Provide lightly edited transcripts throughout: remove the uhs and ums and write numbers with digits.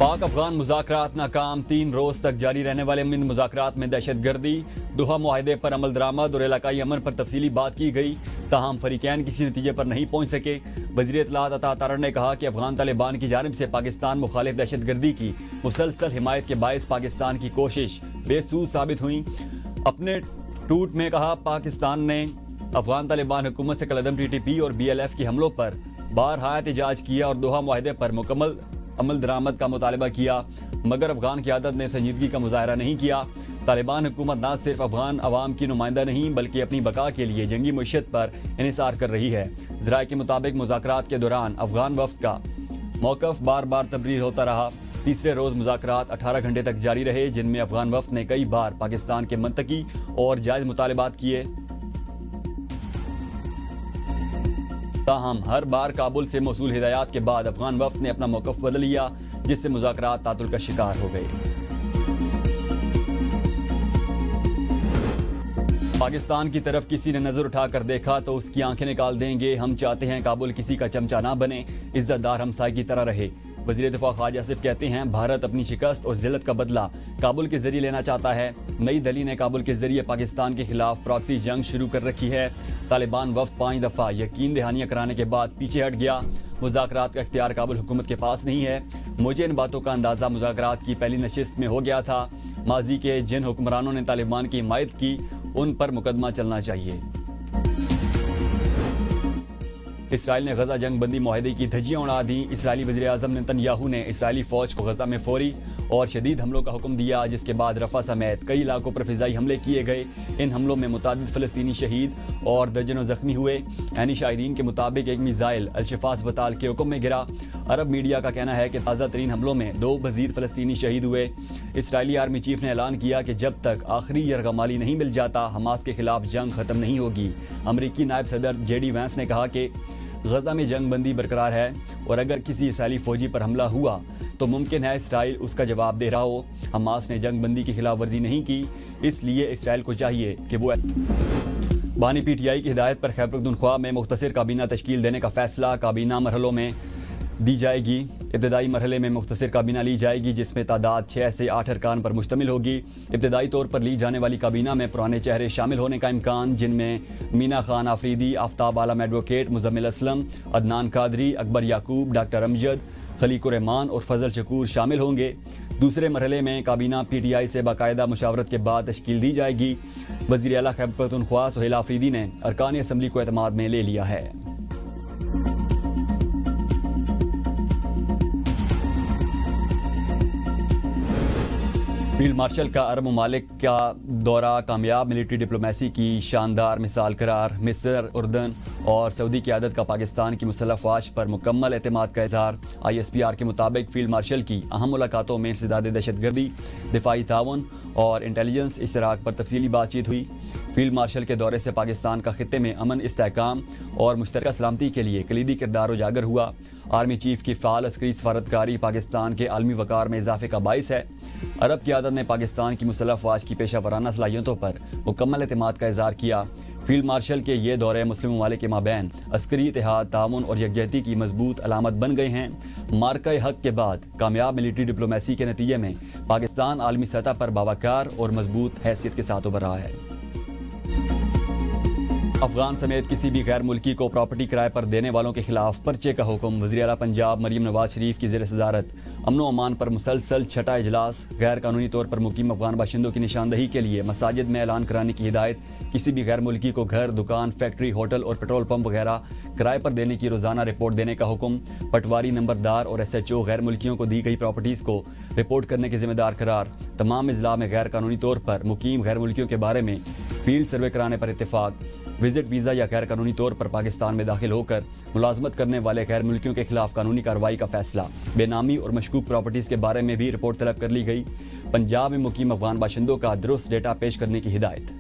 پاک افغان مذاکرات ناکام، 3 روز تک جاری رہنے والے ان مذاکرات میں دہشت گردی، دوحہ معاہدے پر عمل درآمد اور علاقائی امن پر تفصیلی بات کی گئی، تاہم فریقین کسی نتیجے پر نہیں پہنچ سکے۔ وزیر اطلاعات عطا تارڑ نے کہا کہ افغان طالبان کی جانب سے پاکستان مخالف دہشت گردی کی مسلسل حمایت کے باعث پاکستان کی کوشش بے سود ثابت ہوئی۔ اپنے ٹوٹ میں کہا، پاکستان نے افغان طالبان حکومت سے کالعدم ٹی ٹی پی اور بی ایل ایف کے حملوں پر بارہا احتجاج کیا اور دوحہ معاہدے پر مکمل عمل درآمد کا مطالبہ کیا، مگر افغان قیادت نے سنجیدگی کا مظاہرہ نہیں کیا۔ طالبان حکومت نہ صرف افغان عوام کی نمائندہ نہیں بلکہ اپنی بقا کے لیے جنگی معیشت پر انحصار کر رہی ہے۔ ذرائع کے مطابق مذاکرات کے دوران افغان وفد کا موقف بار بار تبدیل ہوتا رہا۔ تیسرے روز مذاکرات 18 گھنٹے تک جاری رہے، جن میں افغان وفد نے کئی بار پاکستان کے منطقی اور جائز مطالبات کیے، تاہم ہر بار کابل سے موصول ہدایات کے بعد افغان وفد نے اپنا موقف بدل لیا، جس سے مذاکرات تعطل کا شکار ہو گئے۔ پاکستان کی طرف کسی نے نظر اٹھا کر دیکھا تو اس کی آنکھیں نکال دیں گے۔ ہم چاہتے ہیں کابل کسی کا چمچہ نہ بنے، عزت دار ہمسائے کی طرح رہے۔ وزیر دفاع خواجہ آصف کہتے ہیں، بھارت اپنی شکست اور ذلت کا بدلہ کابل کے ذریعے لینا چاہتا ہے۔ نئی دہلی نے کابل کے ذریعے پاکستان کے خلاف پراکسی جنگ شروع کر رکھی ہے۔ طالبان وفد 5 دفعہ یقین دہانیاں کرانے کے بعد پیچھے ہٹ گیا۔ مذاکرات کا اختیار کابل حکومت کے پاس نہیں ہے۔ مجھے ان باتوں کا اندازہ مذاکرات کی پہلی نشست میں ہو گیا تھا۔ ماضی کے جن حکمرانوں نے طالبان کی حمایت کی، ان پر مقدمہ چلنا چاہیے۔ اسرائیل نے غزہ جنگ بندی معاہدے کی دھجیاں اڑا دیں۔ اسرائیلی وزیر اعظم نیتن یاہو نے اسرائیلی فوج کو غزہ میں فوری اور شدید حملوں کا حکم دیا، جس کے بعد رفح سمیت کئی علاقوں پر فضائی حملے کیے گئے۔ ان حملوں میں متعدد فلسطینی شہید اور درجنوں زخمی ہوئے۔ عینی شاہدین کے مطابق ایک میزائل الشفا اسپتال کے حکم میں گرا۔ عرب میڈیا کا کہنا ہے کہ تازہ ترین حملوں میں 2 مزید فلسطینی شہید ہوئے۔ اسرائیلی آرمی چیف نے اعلان کیا کہ جب تک آخری یرغمالی نہیں مل جاتا، حماس کے خلاف جنگ ختم نہیں ہوگی۔ امریکی نائب صدر جے ڈی وینس نے کہا کہ غزہ میں جنگ بندی برقرار ہے اور اگر کسی اسرائیلی فوجی پر حملہ ہوا تو ممکن ہے اسرائیل اس کا جواب دے رہا ہو۔ حماس نے جنگ بندی کی خلاف ورزی نہیں کی، اس لیے اسرائیل کو چاہیے کہ وہ بانی پی ٹی آئی کی ہدایت پر خیبر پختونخوا میں مختصر کابینہ تشکیل دینے کا فیصلہ کابینہ مرحلوں میں دی جائے گی۔ ابتدائی مرحلے میں مختصر کابینہ لی جائے گی، جس میں تعداد 6 سے 8 ارکان پر مشتمل ہوگی۔ ابتدائی طور پر لی جانے والی کابینہ میں پرانے چہرے شامل ہونے کا امکان، جن میں مینا خان آفریدی، آفتاب عالم ایڈوکیٹ، مزمل اسلم، عدنان قادری، اکبر یعقوب، ڈاکٹر امجد، خلیق الرحمان اور فضل شکور شامل ہوں گے۔ دوسرے مرحلے میں کابینہ پی ٹی آئی سے باقاعدہ مشاورت کے بعد تشکیل دی جائے گی۔ وزیر اعلیٰ خیبر پختونخوا سہیل آفریدی نے ارکان اسمبلی کو اعتماد میں لے لیا ہے۔ فیلڈ مارشل کا عرب ممالک کا دورہ کامیاب ملٹری ڈپلومیسی کی شاندار مثال قرار۔ مصر، اردن اور سعودی قیادت کا پاکستان کی مسلح افواج پر مکمل اعتماد کا اظہار۔ آئی ایس پی آر کے مطابق فیلڈ مارشل کی اہم ملاقاتوں میں انسداد دہشت گردی، دفاعی تعاون اور انٹیلیجنس اشتراک پر تفصیلی بات چیت ہوئی۔ فیلڈ مارشل کے دورے سے پاکستان کا خطے میں امن، استحکام اور مشترکہ سلامتی کے لیے کلیدی کردار اجاگر ہوا۔ آرمی چیف کی فعال عسکری سفارتکاری پاکستان کے عالمی وقار میں اضافے کا باعث ہے۔ عرب قیادت نے پاکستان کی مسلح افواج کی پیشہ ورانہ صلاحیتوں پر مکمل اعتماد کا اظہار کیا۔ فیلڈ مارشل کے یہ دورے مسلم ممالک کے مابین عسکری اتحاد، تعاون اور یکجہتی کی مضبوط علامت بن گئے ہیں۔ مارکہ حق کے بعد کامیاب ملٹری ڈپلومیسی کے نتیجے میں پاکستان عالمی سطح پر باوقار اور مضبوط حیثیت کے ساتھ ابھر رہا ہے۔ افغان سمیت کسی بھی غیر ملکی کو پراپرٹی کرائے پر دینے والوں کے خلاف پرچے کا حکم۔ وزیر اعلیٰ پنجاب مریم نواز شریف کی زیر صدارت امن و امان پر مسلسل چھٹا اجلاس۔ غیر قانونی طور پر مقیم افغان باشندوں کی نشاندہی کے لیے مساجد میں اعلان کرانے کی ہدایت۔ کسی بھی غیر ملکی کو گھر، دکان، فیکٹری، ہوٹل اور پیٹرول پمپ وغیرہ کرائے پر دینے کی روزانہ رپورٹ دینے کا حکم۔ پٹواری، نمبردار اور ایس ایچ او غیر ملکیوں کو دی گئی پراپرٹیز کو رپورٹ کرنے کے ذمہ دار قرار۔ تمام اضلاع میں غیر قانونی طور پر مقیم غیر ملکیوں کے بارے میں فیلڈ سروے کرانے پر اتفاق۔ وزٹ ویزا یا غیر قانونی طور پر پاکستان میں داخل ہو کر ملازمت کرنے والے غیر ملکیوں کے خلاف قانونی کارروائی کا فیصلہ۔ بے نامی اور مشکوک پراپرٹیز کے بارے میں بھی رپورٹ طلب کر لی گئی۔ پنجاب میں مقیم افغان باشندوں کا درست ڈیٹا پیش کرنے کی ہدایت۔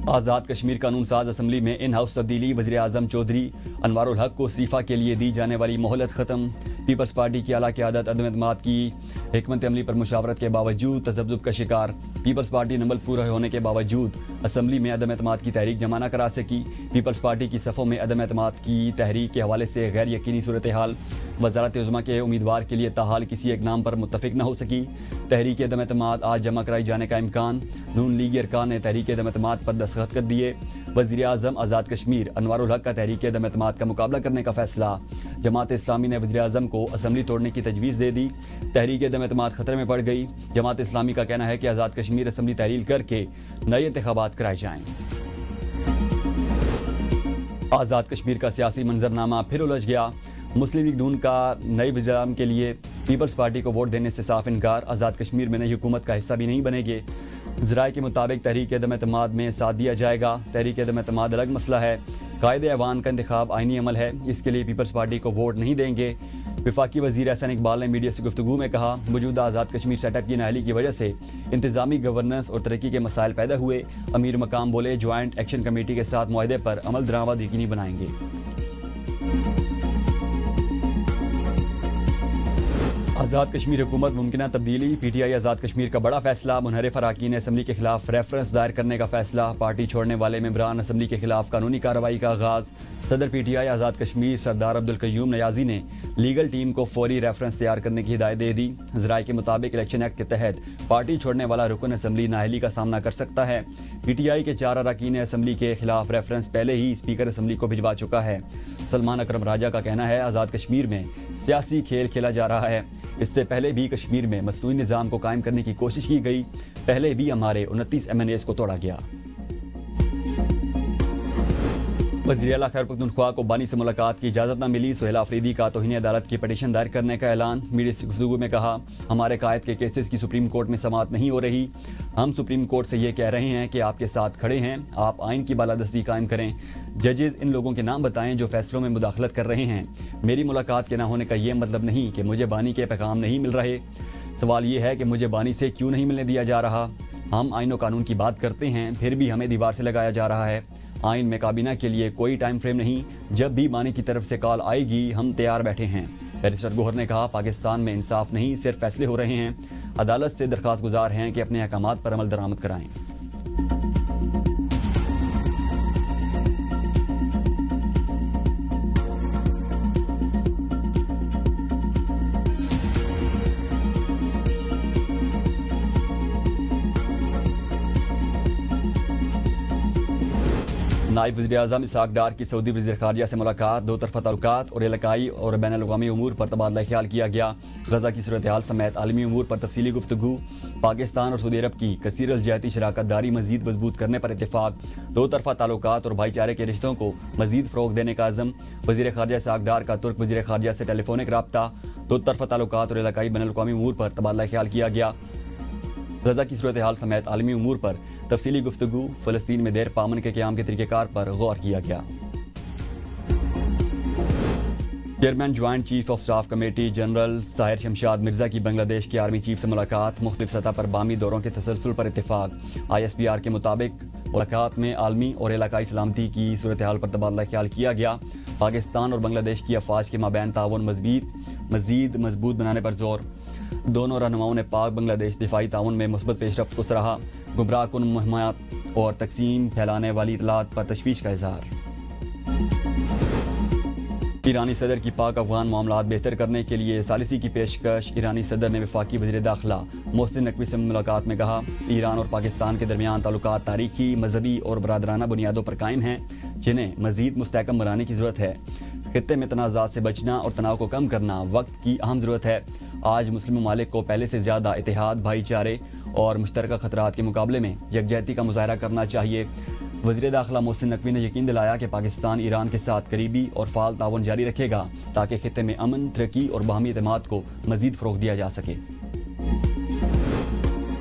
آزاد کشمیر قانون ساز اسمبلی میں ان ہاؤس تبدیلی۔ وزیر اعظم چودھری انوار الحق کو استعفیٰ کے لیے دی جانے والی مہلت ختم۔ پیپلز پارٹی کی اعلیٰ قیادت عدم اعتماد کی حکمت عملی پر مشاورت کے باوجود تذبذب کا شکار۔ پیپلز پارٹی نمبر پورا ہونے کے باوجود اسمبلی میں عدم اعتماد کی تحریک جمع نہ کرا سکی۔ پیپلز پارٹی کی صفوں میں عدم اعتماد کی تحریک کے حوالے سے غیر یقینی صورتحال۔ وزارت عظمیٰ کے امیدوار کے لیے تاحال کسی ایک نام پر متفق نہ ہو سکی۔ تحریک عدم اعتماد آج جمع کرائی جانے کا امکان۔ نون لیگی ارکان نے تحریک عدم اعتماد پر دستخط کر دیے۔ وزیر اعظم آزاد کشمیر انوار الحق کا تحریک عدم اعتماد کا مقابلہ کرنے کا فیصلہ۔ جماعت اسلامی نے وزیر اعظم کو اسمبلی توڑنے کی تجویز دے دی۔ تحریک عدم اعتماد خطرے میں پڑ گئی۔ جماعت اسلامی کا کہنا ہے کہ آزاد کشمیر اسمبلی تحلیل کر کے نئے انتخابات کرائے جائیں۔ آزاد کشمیر کا سیاسی منظرنامہ پھر الجھ گیا۔ مسلم لیگ نون کا نئے وزیر اعظم کے لیے پیپلز پارٹی کو ووٹ دینے سے صاف انکار۔ آزاد کشمیر میں نئی حکومت کا حصہ بھی نہیں بنے گے۔ ذرائع کے مطابق تحریک عدم اعتماد میں ساتھ دیا جائے گا۔ تحریک عدم اعتماد الگ مسئلہ ہے۔ قائد ایوان کا انتخاب آئینی عمل ہے، اس کے لیے پیپلز پارٹی کو ووٹ نہیں دیں گے۔ وفاقی وزیر احسن اقبال نے میڈیا سے گفتگو میں کہا، موجودہ آزاد کشمیر سیٹ اپ کی نااہلی کی وجہ سے انتظامی گورننس اور ترقی کے مسائل پیدا ہوئے۔ امیر مقام بولے، جوائنٹ ایکشن کمیٹی کے ساتھ معاہدے پر عمل درآمد یقینی بنائیں گے۔ آزاد کشمیر حکومت ممکنہ تبدیلی۔ P T I Azad Kashmir کا بڑا فیصلہ۔ منحرف اراکین اسمبلی کے خلاف ریفرنس دائر کرنے کا فیصلہ۔ پارٹی چھوڑنے والے ممبران اسمبلی کے خلاف قانونی کارروائی کا آغاز۔ صدر P T I Azad Kashmir سردار عبدالقیوم نیازی نے لیگل ٹیم کو فوری ریفرنس تیار کرنے کی ہدایت دے دی۔ ذرائع کے مطابق الیکشن ایکٹ کے تحت پارٹی چھوڑنے والا رکن اسمبلی نااہلی کا سامنا کر سکتا ہے۔ پی ٹی آئی کے 4 اراکین اسمبلی کے خلاف ریفرنس پہلے ہی اسپیکر اسمبلی کو بھجوا چکا ہے۔ سلمان اکرم راجہ کا کہنا ہے، آزاد کشمیر میں سیاسی کھیل کھیلا جا رہا ہے۔ اس سے پہلے بھی کشمیر میں مصنوعی نظام کو قائم کرنے کی کوشش کی گئی۔ پہلے بھی ہمارے 29 MNAs کو توڑا گیا۔ وزیر اعلیٰ خیبر پختونخوا کو بانی سے ملاقات کی اجازت نہ ملی۔ سہیل آفریدی کا توہین عدالت کی پٹیشن دائر کرنے کا اعلان۔ میڈیا سے گفتگو میں کہا، ہمارے قائد کے کیسز کی سپریم کورٹ میں سماعت نہیں ہو رہی۔ ہم سپریم کورٹ سے یہ کہہ رہے ہیں کہ آپ کے ساتھ کھڑے ہیں، آپ آئین کی بالادستی قائم کریں۔ ججز ان لوگوں کے نام بتائیں جو فیصلوں میں مداخلت کر رہے ہیں۔ میری ملاقات کے نہ ہونے کا یہ مطلب نہیں کہ مجھے بانی کے پیغام نہیں مل رہے۔ سوال یہ ہے کہ مجھے بانی سے کیوں نہیں ملنے دیا جا رہا۔ ہم آئین و قانون کی بات کرتے ہیں، پھر بھی ہمیں دیوار سے لگایا جا رہا ہے۔ آئین میں کابینہ کے لیے کوئی ٹائم فریم نہیں۔ جب بھی بانی کی طرف سے کال آئے گی ہم تیار بیٹھے ہیں۔ بیرسٹر گوہر نے کہا، پاکستان میں انصاف نہیں، صرف فیصلے ہو رہے ہیں۔ عدالت سے درخواست گزار ہیں کہ اپنے احکامات پر عمل درآمد کرائیں۔ نائب وزیر اعظم اسحاق ڈار کی سعودی وزیر خارجہ سے ملاقات۔ دو طرفہ تعلقات اور علاقائی اور بین الاقوامی امور پر تبادلہ خیال کیا گیا۔ غزہ کی صورتحال سمیت عالمی امور پر تفصیلی گفتگو۔ پاکستان اور سعودی عرب کی کثیر الجہتی شراکت داری مزید مضبوط کرنے پر اتفاق۔ دو طرفہ تعلقات اور بھائی چارے کے رشتوں کو مزید فروغ دینے کا عزم۔ وزیر خارجہ اسحاق ڈار کا ترک وزیر خارجہ سے ٹیلی فونک رابطہ۔ دو طرفہ تعلقات اور علاقائی بین الاقوامی امور پر تبادلہ خیال کیا گیا۔ غزہ کی صورتحال سمیت عالمی امور پر تفصیلی گفتگو۔ فلسطین میں دیر پامن کے قیام کے طریقہ کار پر غور کیا گیا۔ Chairman joint chief of staff committee general Tahir Shamshad Mirza کی بنگلہ دیش کے آرمی چیف سے ملاقات۔ مختلف سطح پر باہمی دوروں کے تسلسل پر اتفاق۔ ISPR کے مطابق ملاقات میں عالمی اور علاقائی سلامتی کی صورتحال پر تبادلہ خیال کیا گیا۔ پاکستان اور بنگلہ دیش کی افواج کے مابین تعاون مزید مضبوط بنانے پر زور۔ دونوں رہنماؤں نے پاک بنگلہ دیش دفاعی تعاون میں مثبت پیش رفت کو سراہا۔ گمراہ کن مہمات اور تقسیم پھیلانے والی اطلاعات پر تشویش کا اظہار۔ ایرانی صدر کی پاک افغان معاملات بہتر کرنے کے لیے ثالثی کی پیشکش۔ ایرانی صدر نے وفاقی وزیر داخلہ محسن نقوی سے ملاقات میں کہا، ایران اور پاکستان کے درمیان تعلقات تاریخی، مذہبی اور برادرانہ بنیادوں پر قائم ہیں، جنہیں مزید مستحکم بنانے کی ضرورت ہے۔ خطے میں تنازعات سے بچنا اور تناؤ کو کم کرنا وقت کی اہم ضرورت ہے۔ آج مسلم ممالک کو پہلے سے زیادہ اتحاد، بھائی چارے اور مشترکہ خطرات کے مقابلے میں یکجہتی کا مظاہرہ کرنا چاہیے۔ وزیر داخلہ محسن نقوی نے یقین دلایا کہ پاکستان ایران کے ساتھ قریبی اور فعال تعاون جاری رکھے گا تاکہ خطے میں امن، ترقی اور باہمی اعتماد کو مزید فروغ دیا جا سکے۔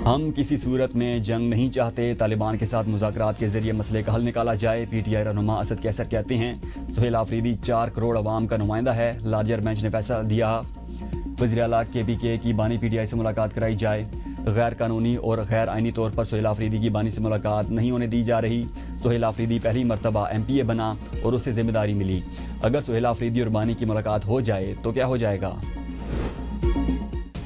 ہم کسی صورت میں جنگ نہیں چاہتے، طالبان کے ساتھ مذاکرات کے ذریعے مسئلے کا حل نکالا جائے، PTI رہنما اسد کیسر کہتے ہیں۔ سہیل آفریدی 4 کروڑ عوام کا نمائندہ ہے، لارجر بینچ نے فیصلہ دیا۔ وزیر اعلیٰ KPK کی بانی PTI سے ملاقات کرائی جائے۔ غیر قانونی اور غیر آئینی طور پر سہیل آفریدی کی بانی سے ملاقات نہیں ہونے دی جا رہی۔ سہیل آفریدی پہلی مرتبہ MPA بنا اور اسے ذمہ داری ملی۔ اگر سہیل آفریدی اور بانی کی ملاقات ہو جائے تو کیا ہو جائے گا؟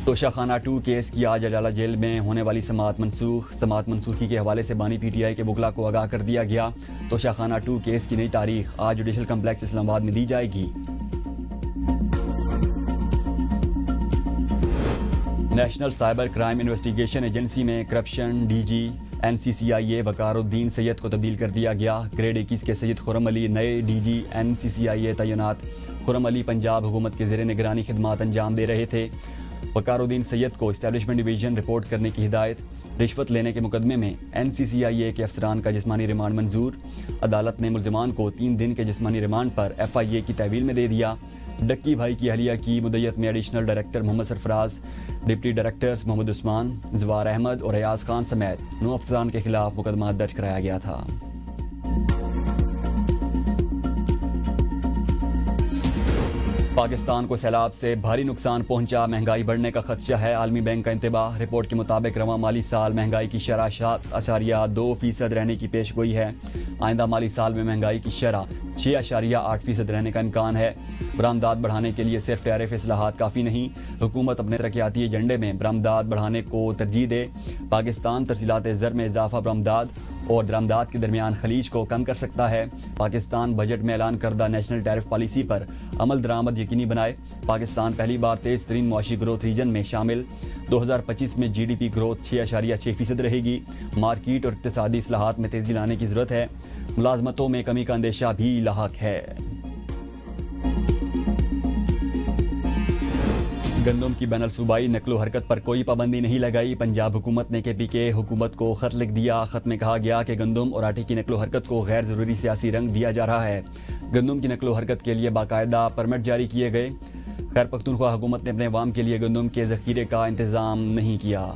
توشاخانہ 2 کیس کی آج اڈالہ جیل میں ہونے والی سماعت منسوخی کے حوالے سے بانی پی ٹی آئی کے وکلاء کو آگاہ کر دیا گیا۔ توشاخانہ 2 کیس کی نئی تاریخ آج جوڈیشل کمپلیکس اسلام آباد میں دی جائے گی۔ National cyber crime investigation agency میں کرپشن ڈی جی NCCIA وقار الدین سید کو تبدیل کر دیا گیا۔ گریڈ 21 کے سید خرم علی نئے ڈی جی NCCIA تعینات۔ خرم علی پنجاب حکومت کے زیر نگرانی خدمات انجام دے رہے تھے۔ وقار الدین سید کو اسٹیبلشمنٹ ڈویژن رپورٹ کرنے کی ہدایت۔ رشوت لینے کے مقدمے میں NCCIA کے افسران کا جسمانی ریمانڈ منظور۔ عدالت نے ملزمان کو 3 دن کے جسمانی ریمانڈ پر FIA کی تحویل میں دے دیا۔ ڈکی بھائی کی اہلیہ کی مدیت میں additional director Muhammad Sarfaraz, deputy directors Muhammad Usman, زوار احمد اور ریاض خان سمیت 9 افسران کے خلاف مقدمہ درج کرایا گیا تھا۔ پاکستان کو سیلاب سے بھاری نقصان پہنچا، مہنگائی بڑھنے کا خدشہ ہے، عالمی بینک کا انتباہ۔ رپورٹ کے مطابق رواں مالی سال مہنگائی کی شرح 7.2% رہنے کی پیش گوئی ہے۔ آئندہ مالی سال میں مہنگائی کی شرح 6.8% رہنے کا امکان ہے۔ برآمدات بڑھانے کے لیے صرف ٹیرف اصلاحات کافی نہیں، حکومت اپنے ترقیاتی ایجنڈے میں برآمدات بڑھانے کو ترجیح دے۔ پاکستان ترسیلات زر میں اضافہ برآمدات اور درآمدات کے درمیان خلیج کو کم کر سکتا ہے۔ پاکستان بجٹ میں اعلان کردہ نیشنل ٹیرف پالیسی پر عمل درآمد یقینی بنائے۔ پاکستان پہلی بار تیز ترین معاشی گروتھ ریجن میں شامل۔ 2025 میں GDP گروتھ 6.6% رہے گی۔ مارکیٹ اور اقتصادی اصلاحات میں تیزی لانے کی ضرورت ہے۔ ملازمتوں میں کمی کا اندیشہ بھی لاحق ہے۔ گندم کی بین الصوبائی نقل و حرکت پر کوئی پابندی نہیں لگائی۔ پنجاب حکومت نے KPK حکومت کو خط لکھ دیا۔ خط میں کہا گیا کہ گندم اور آٹے کی نقل و حرکت کو غیر ضروری سیاسی رنگ دیا جا رہا ہے۔ گندم کی نقل و حرکت کے لیے باقاعدہ پرمٹ جاری کیے گئے۔ خیر پختونخوا حکومت نے اپنے عوام کے لیے گندم کے ذخیرے کا انتظام نہیں کیا۔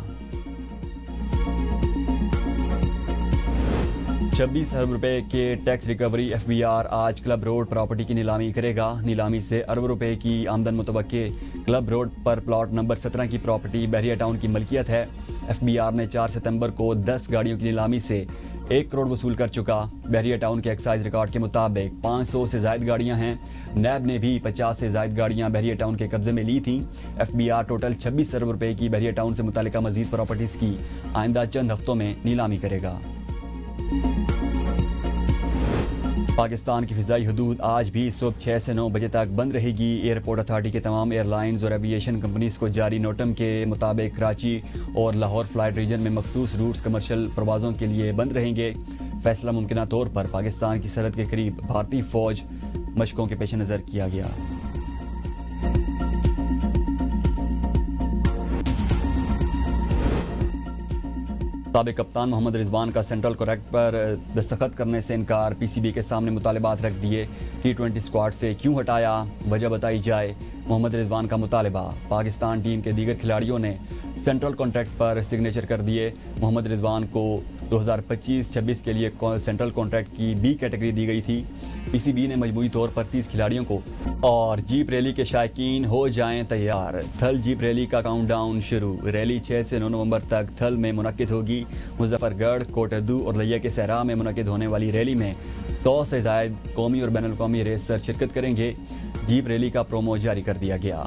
26 ارب روپے کے ٹیکس ریکوری FBR آج کلب روڈ پراپرٹی کی نیلامی کرے گا۔ نیلامی سے ارب روپے کی آمدن متوقع۔ کلب روڈ پر پلاٹ نمبر 17 کی پراپرٹی بحریہ ٹاؤن کی ملکیت ہے۔ FBR نے 4 ستمبر کو 10 گاڑیوں کی نیلامی سے 1 کروڑ وصول کر چکا۔ بحریہ ٹاؤن کے ایکسائز ریکارڈ کے مطابق 500 سے زائد گاڑیاں ہیں۔ نیب نے بھی 50 سے زائد گاڑیاں بحریہ ٹاؤن کے قبضے میں لی تھیں۔ FBR ٹوٹل 26 ارب روپے کی بحریہ ٹاؤن سے متعلقہ مزید پراپرٹیز کی آئندہ چند ہفتوں میں نیلامی کرے گا۔ پاکستان کی فضائی حدود آج بھی صبح 6 سے 9 بجے تک بند رہے گی۔ ایئرپورٹ اتھارٹی کے تمام ایئر لائنز اور ایویشن کمپنیز کو جاری نوٹم کے مطابق کراچی اور لاہور فلائٹ ریجن میں مخصوص روٹس کمرشل پروازوں کے لیے بند رہیں گے۔ فیصلہ ممکنہ طور پر پاکستان کی سرحد کے قریب بھارتی فوج مشقوں کے پیش نظر کیا گیا۔ سابق کپتان محمد رضوان کا سینٹرل کانٹریکٹ پر دستخط کرنے سے انکار۔ PCB کے سامنے مطالبات رکھ دیے۔ T20 اسکواڈ سے کیوں ہٹایا، وجہ بتائی جائے۔ محمد رضوان کا مطالبہ۔ پاکستان ٹیم کے دیگر کھلاڑیوں نے سینٹرل کانٹریکٹ پر سگنیچر کر دیے۔ محمد رضوان کو 2025-26 کے لیے سینٹرل کانٹریکٹ کی B کیٹیگری دی گئی تھی۔ PCB نے مجموعی طور پر 30 کھلاڑیوں کو اور جیپ ریلی کے شائقین ہو جائیں تیار۔ تھل جیپ ریلی کا کاؤنٹ ڈاؤن شروع۔ ریلی 6 سے 9 نومبر تک تھل میں منعقد ہوگی۔ مظفر گڑھ، کوٹدو اور لیا کے صحرا میں منعقد ہونے والی ریلی میں 100 سے زائد قومی اور بین الاقوامی ریسر شرکت کریں گے۔ جیپ ریلی کا پرومو جاری کر دیا گیا۔